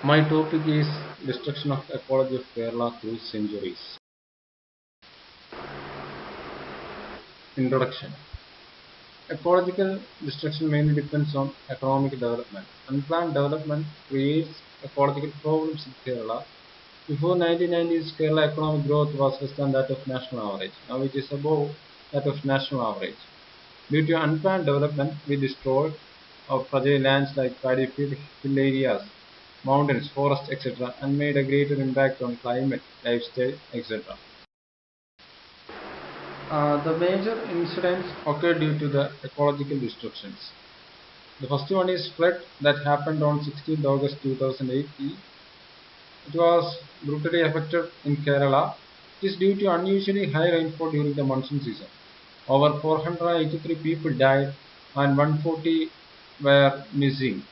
My topic is destruction of ecology of Kerala through centuries. Introduction. Ecological destruction mainly depends on economic development. Unplanned development creates ecological problems in Kerala. Before 1990s, Kerala economic growth was less than that of national average. Now it is above that of national average. Due to unplanned development, we destroyed our fragile lands like paddy field, hill areas, mountains, forests, etc., and made a greater impact on climate, lifestyle, etc. The major incidents occurred due to the ecological destructions. The first one is flood that happened on 16th August 2018. It was brutally affected in Kerala. It is due to unusually high rainfall during the monsoon season. Over 483 people died and 140 were missing.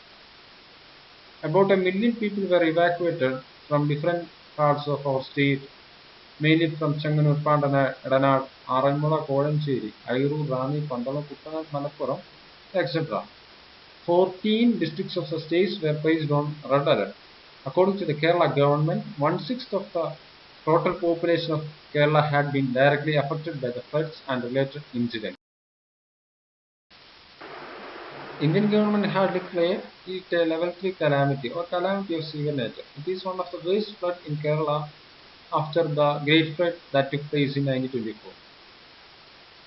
About a million people were evacuated from different parts of our state, mainly from Changanur, Pandana, Edanad, Aranmula, Kolancheri, Airu, Rani, Pandala, Kuttanad, Malappuram, etc. 14 districts of the states were placed on red alert. According to the Kerala government, one-sixth of the total population of Kerala had been directly affected by the floods and related incidents. Indian government had declared it a level 3 calamity or calamity of severe nature. It is one of the worst flood in Kerala after the great flood that took place in 1924.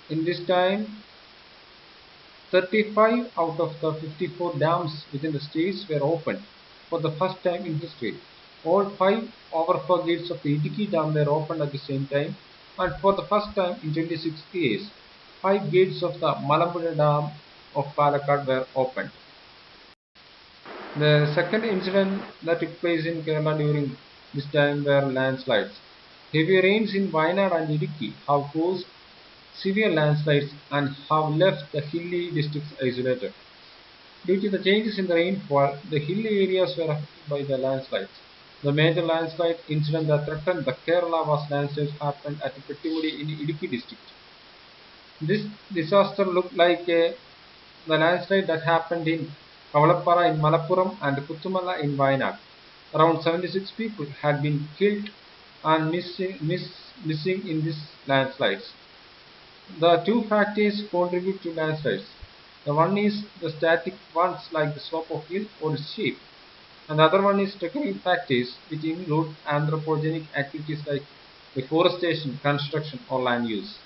In this time, 35 out of the 54 dams within the states were opened for the first time in history. All 5 overflow gates of the Idiki Dam were opened at the same time, and for the first time in 26 years, 5 gates of the Malambula Dam of Palakkad were opened. The second incident that took place in Kerala during this time were landslides. Heavy rains in Wayanad and Idukki have caused severe landslides and have left the hilly districts isolated. Due to the changes in the rainfall, the hilly areas were affected by the landslides. The major landslide incident that threatened the Kerala was landslides happened at Pettimudi in Idukki district. This disaster looked like the landslide that happened in Kavalappara in Malappuram and Puttumala in Wayanad. Around 76 people had been killed and missing in these landslides. The two factors contribute to landslides. The one is the static ones like the slope of hill or its shape, and the other one is technical factors which include anthropogenic activities like deforestation, construction, or land use.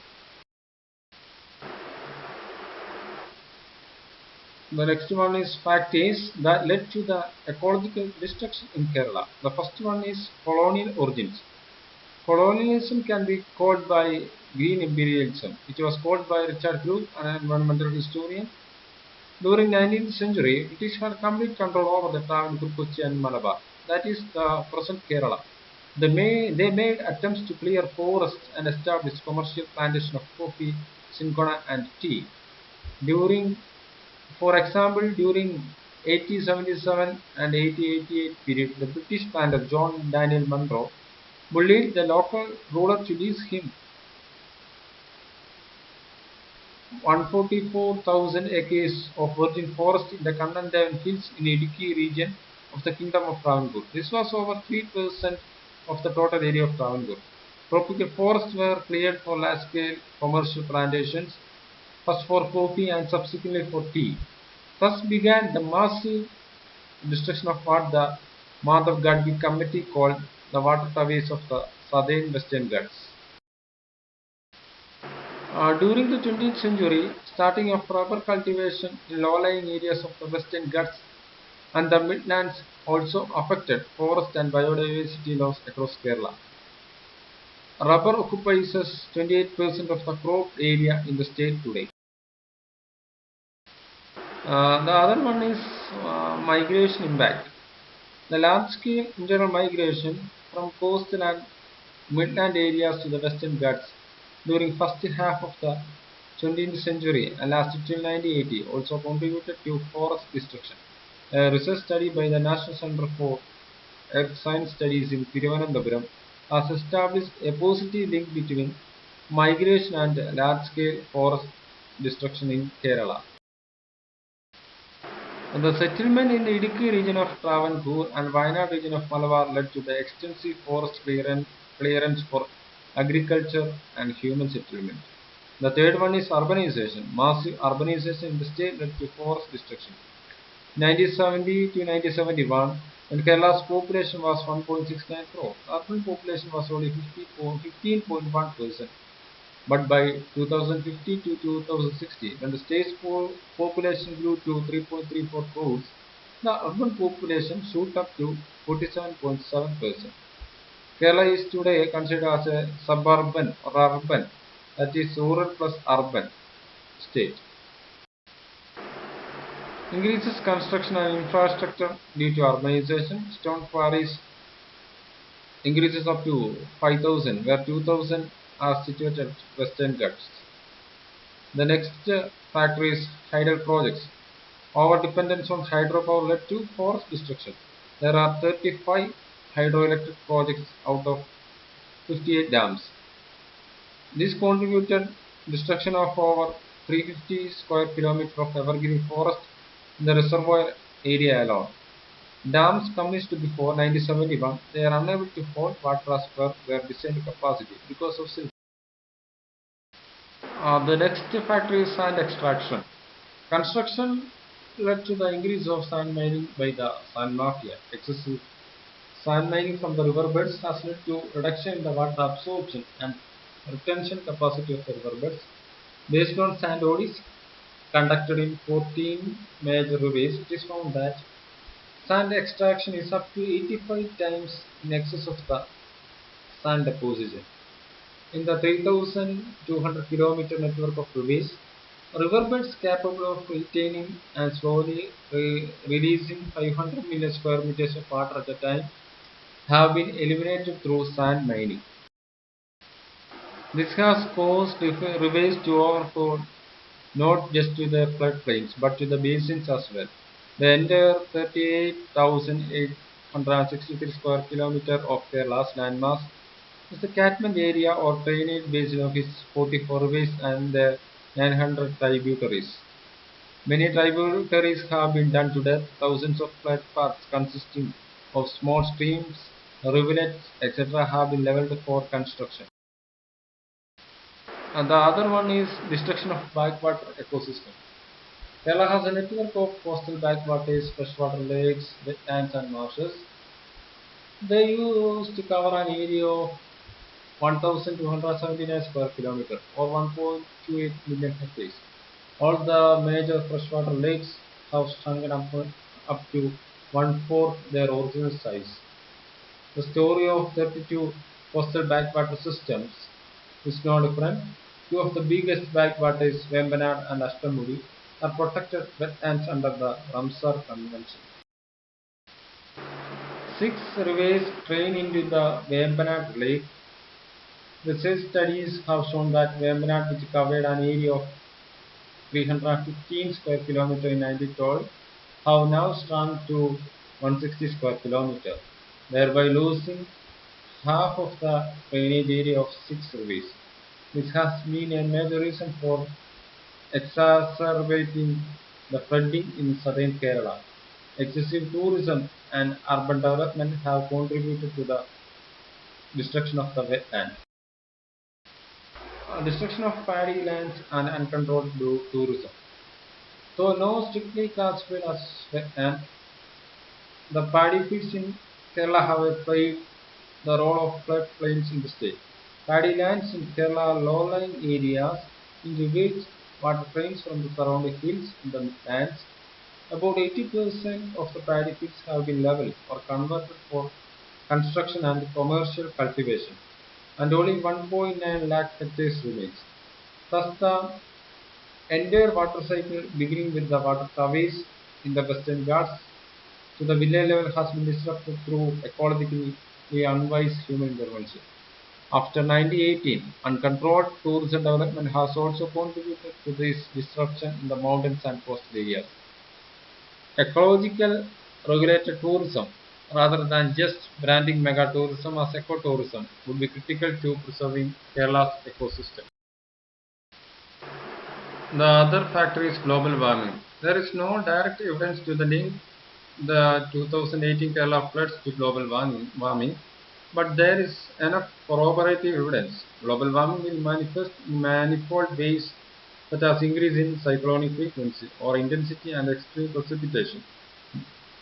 The next one is factors that led to the ecological destruction in Kerala. The first one is colonial origins. Colonialism can be called by green imperialism. It was called by Richard Grove, an environmental historian. During 19th century, British had complete control over the Travancore, Kochi and Malabar. That is the present Kerala. They made attempts to clear forests and establish commercial plantation of coffee, cinchona and tea. During For example, during 1877 and 1888 period, the British planter John Daniel Munro bullied the local ruler to lease him 144,000 acres of virgin forest in the Kannandevan Hills in Idukki region of the Kingdom of Travancore. This was over 3% of the total area of Travancore. Tropical forests were cleared for large-scale commercial plantations, first for coffee and subsequently for tea. Thus began the massive destruction of what the Madhav Gadgil Committee called the waterways of the southern Western Ghats. During the 20th century, starting of rubber cultivation in low-lying areas of the Western Ghats and the Midlands also affected forest and biodiversity loss across Kerala. Rubber occupies 28% of the crop area in the state today. The other one is migration impact. The large-scale internal migration from coastal and midland areas to the Western Ghats during first half of the 20th century and lasted till 1980 also contributed to forest destruction. A research study by the National Center for Earth Science Studies in Thiruvananthapuram has established a positive link between migration and large-scale forest destruction in Kerala. The settlement in the Idukki region of Travancore and Wayanad region of Malabar led to the extensive forest clearance for agriculture and human settlement. The third one is urbanization. Massive urbanization in the state led to forest destruction. 1970 to 1971, when Kerala's population was 1.69 crore, urban population was only 15.1%. But by 2050 to 2060, when the state's population grew to 3.34 crores, the urban population shot up to 47.7%. Kerala is today considered as a suburban or urban, that is rural plus urban state. Increases construction and infrastructure due to urbanization. Stone quarries increases up to 5,000, where 2,000 are situated at Western Ghats. The next factor is hydel projects. Our dependence on hydropower led to forest destruction. There are 35 hydroelectric projects out of 58 dams. This contributed destruction of over 350 square kilometers of evergreen forest in the reservoir area alone. Dams commissioned before 1971, they are unable to hold water as per their designed capacity because of silt. The next factor is sand extraction. Construction led to the increase of sand mining by the sand mafia. Excessive sand mining from the riverbeds has led to reduction in the water absorption and retention capacity of the riverbeds. Based on sand audits conducted in 14 major rivers, it is found that sand extraction is up to 85 times in excess of the sand deposition. In the 3,200-kilometer network of rivers, riverbeds capable of retaining and slowly releasing 500 million square meters of water at a time have been eliminated through sand mining. This has caused rivers to overflow not just to the floodplains but to the basins as well. The entire 38,863 square kilometer of Kerala's landmass is the catchment area or drainage basin of its 44 rivers and the 900 tributaries. Many tributaries have been done to death. Thousands of flood paths consisting of small streams, rivulets, etc. have been leveled for construction. And the other one is destruction of backwater ecosystem. Kerala has a network of coastal backwaters, freshwater lakes, wetlands and marshes. They used to cover an area of 1,279 square kilometers or 1.28 million hectares. All the major freshwater lakes have shrunken up to one-fourth their original size. The story of 32 coastal backwater systems is no different. Two of the biggest backwaters, Vembanad and Ashtamudi, are protected wetlands under the Ramsar Convention. Six rivers drain into the Vembanad Lake. Research studies have shown that Vembanad, which covered an area of 315 square kilometers in 1912, have now shrunk to 160 square kilometers, thereby losing half of the drainage area of six rivers. This has been a major reason for exacerbating the flooding in southern Kerala. Excessive tourism and urban development have contributed to the destruction of the wetland. Destruction of paddy lands and uncontrolled tourism. Though not strictly classified as wetland, the paddy fields in Kerala have played the role of floodplains in the state. Paddy lands in Kerala are low-lying areas into which water drains from the surrounding hills in the lands. About 80% of the paddy fields have been leveled or converted for construction and commercial cultivation, and only 1.9 lakh hectares remains. Thus, the entire water cycle, beginning with the water surveys in the Western Ghats to the village level, has been disrupted through ecologically unwise human intervention. After 1918, uncontrolled tourism development has also contributed to this disruption in the mountains and coastal areas. Ecological regulated tourism, rather than just branding megatourism as ecotourism, would be critical to preserving Kerala's ecosystem. The other factor is global warming. There is no direct evidence to the link the 2018 Kerala floods to global warming, but there is enough corroborative evidence. Global warming will manifest in manifold ways, such as increase in cyclonic frequency or intensity and extreme precipitation.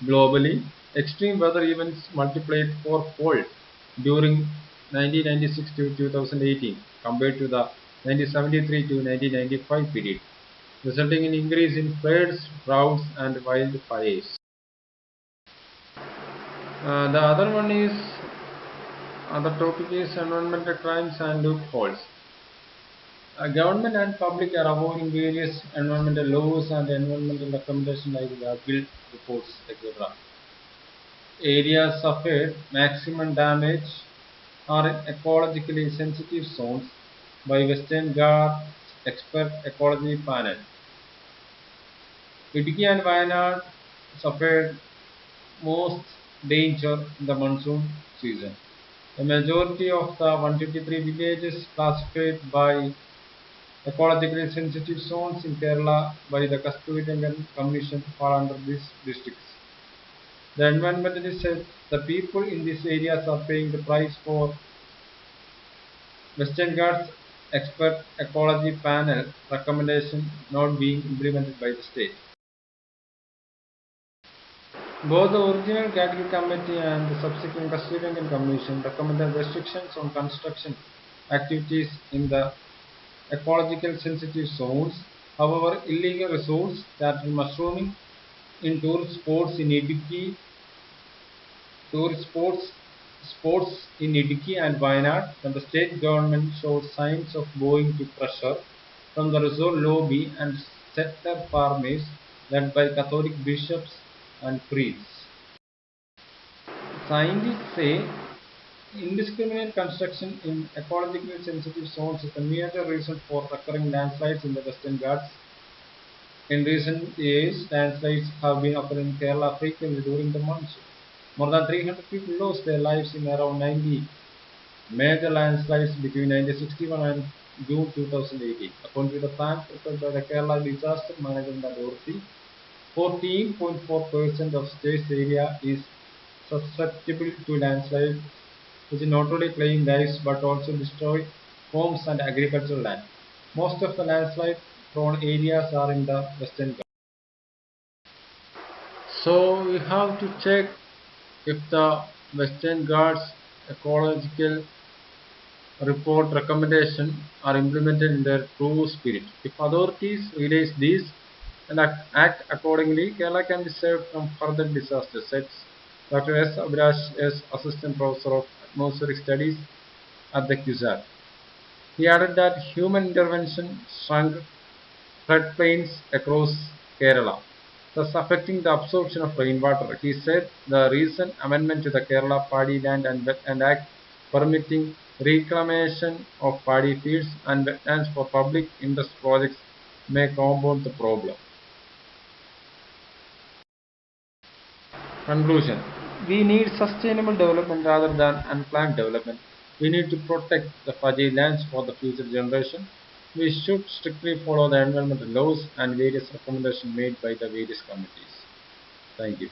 Globally, extreme weather events multiplied fourfold during 1996 to 2018 compared to the 1973 to 1995 period, resulting in increase in floods, droughts, and wildfires. The other topic is environmental crimes and loopholes. Government and public are avoiding various environmental laws and environmental recommendations like the guilt reports, etc. Areas suffered maximum damage are in ecologically sensitive zones by Western Ghats expert ecology panel. Idiki and Wayanad suffered most danger in the monsoon season. A majority of the 153 villages classified by ecologically sensitive zones in Kerala by the Kasturirangan Commission fall under these districts. The environmentalist said the people in these areas are paying the price for Western Ghats expert ecology panel recommendation not being implemented by the state. Both the original Category Committee and the subsequent Kasturirangan Commission recommended restrictions on construction activities in the ecological sensitive zones. However, illegal resorts started mushrooming in tourist spots in Idiki and Wayanad when the state government showed signs of bowing to pressure from the resort lobby and settler farmers led by Catholic bishops and priests. Scientists say indiscriminate construction in ecologically sensitive zones is a major reason for recurring landslides in the Western Ghats. In recent years, landslides have been occurring in Kerala frequently during the monsoon. More than 300 people lost their lives in around 90 major landslides between 1961 and June 2018. According to the plan prepared by the Kerala Disaster Management Authority, 14.4% of state's area is susceptible to landslides, which not only claim lives but also destroy homes and agricultural land. Most of the landslide prone areas are in the Western Ghats. So we have to check if the Western Ghats ecological report recommendations are implemented in their true spirit. If authorities realize these and act accordingly, Kerala can be saved from further disasters, said Dr. S. Abhiraj S. Assistant Professor of Atmospheric Studies at the QSAT. He added that human intervention shrunk floodplains across Kerala, thus affecting the absorption of rainwater. He said the recent amendment to the Kerala Paddy Land and Wetland Act permitting reclamation of paddy fields and wetlands for public interest projects may compound the problem. Conclusion: we need sustainable development rather than unplanned development. We need to protect the fragile lands for the future generation. We should strictly follow the environmental laws and various recommendations made by the various committees. Thank you.